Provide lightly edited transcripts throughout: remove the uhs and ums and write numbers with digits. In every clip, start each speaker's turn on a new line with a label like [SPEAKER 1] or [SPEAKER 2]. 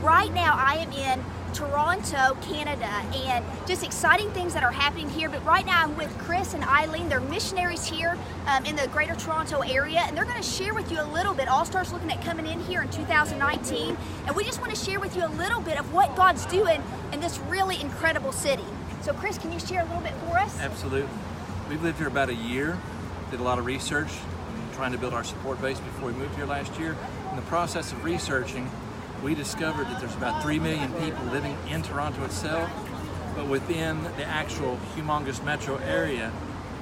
[SPEAKER 1] right now I am in Toronto, Canada, and just exciting things that are happening here. But right now I'm with Chris and Eileen. They're missionaries here in the greater Toronto area, and they're going to share with you a little bit. All Stars looking at coming in here in 2019, and we just want to share with you a little bit of what God's doing in this really incredible city. So Chris, can you share a little bit for us?
[SPEAKER 2] Absolutely. We've lived here about a year, did a lot of research, trying to build our support base before we moved here last year. In the process of researching, we discovered that there's about 3 million people living in Toronto itself, but within the actual humongous metro area,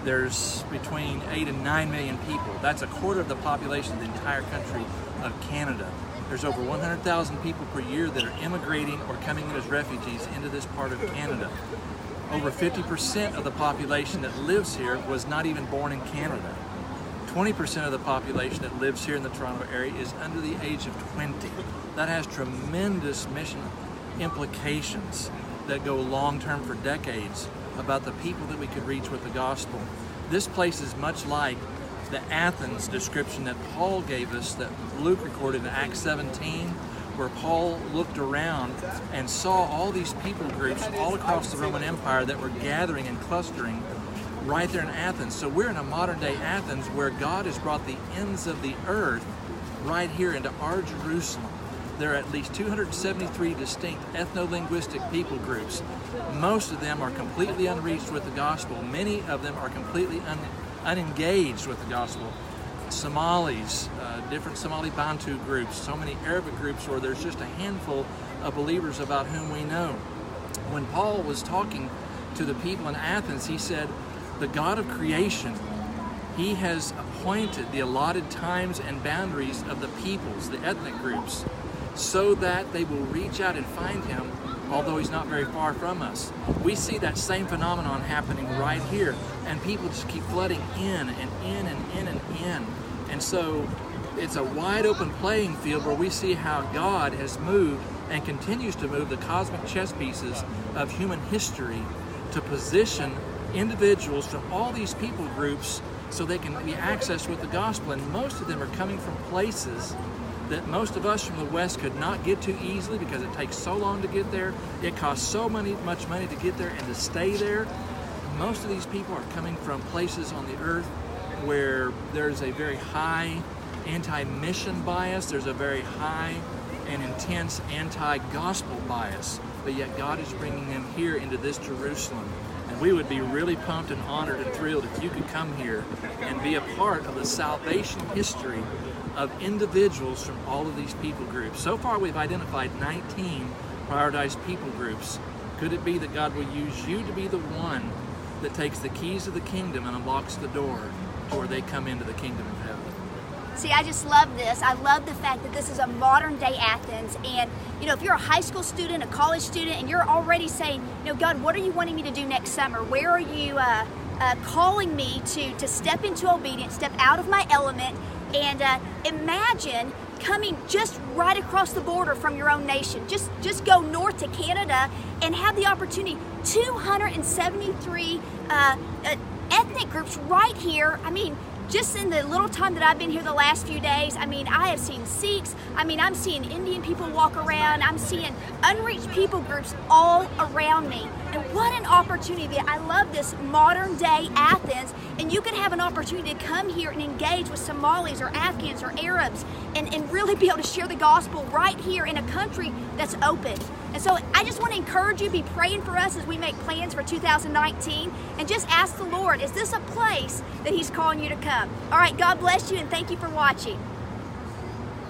[SPEAKER 2] there's between 8 and 9 million people. That's a quarter of the population of the entire country of Canada. There's over 100,000 people per year that are immigrating or coming in as refugees into this part of Canada. Over 50% of the population that lives here was not even born in Canada. 20% of the population that lives here in the Toronto area is under the age of 20. That has tremendous mission implications that go long-term for decades about the people that we could reach with the gospel. This place is much like the Athens description that Paul gave us, that Luke recorded in Acts 17, where Paul looked around and saw all these people groups all across the Roman Empire that were gathering and clustering right there in Athens. So we're in a modern day Athens where God has brought the ends of the earth right here into our Jerusalem. There are at least 273 distinct ethno-linguistic people groups. Most of them are completely unreached with the gospel. Many of them are completely unengaged with the gospel. Somalis, different Somali Bantu groups, so many Arabic groups where there's just a handful of believers about whom we know. When Paul was talking to the people in Athens, he said, the God of creation, He has appointed the allotted times and boundaries of the peoples, the ethnic groups, so that they will reach out and find Him, although He's not very far from us. We see that same phenomenon happening right here, and people just keep flooding in and in and in and in. And so it's a wide open playing field where we see how God has moved and continues to move the cosmic chess pieces of human history to position individuals from all these people groups so they can be accessed with the gospel. And most of them are coming from places that most of us from the West could not get to easily because it takes so long to get there. It costs so much money to get there and to stay there. Most of these people are coming from places on the earth where there's a very high anti-mission bias, there's a very high and intense anti-gospel bias, but yet God is bringing them here into this Jerusalem. And we would be really pumped and honored and thrilled if you could come here and be a part of the salvation history of individuals from all of these people groups. So far we've identified 19 prioritized people groups. Could it be that God will use you to be the one that takes the keys of the kingdom and unlocks the door to where they come into the kingdom of heaven?
[SPEAKER 1] See, I just love this. I love the fact that this is a modern day Athens. And, you know, if you're a high school student, a college student, and you're already saying, you know, God, what are you wanting me to do next summer? Where are you calling me to step into obedience, step out of my element, and imagine coming just right across the border from your own nation. Just go north to Canada and have the opportunity. 273 ethnic groups right here. I mean, just in the little time that I've been here the last few days, I mean, I have seen Sikhs, I'm seeing Indian people walk around, I'm seeing unreached people groups all around me. And what an opportunity. I love this modern day Athens, and you can have an opportunity to come here and engage with Somalis or Afghans or Arabs and really be able to share the gospel right here in a country that's open. And so I just want to encourage you, be praying for us as we make plans for 2019, and just ask the Lord, is this a place that He's calling you to come? All right, God bless you, and thank you for watching.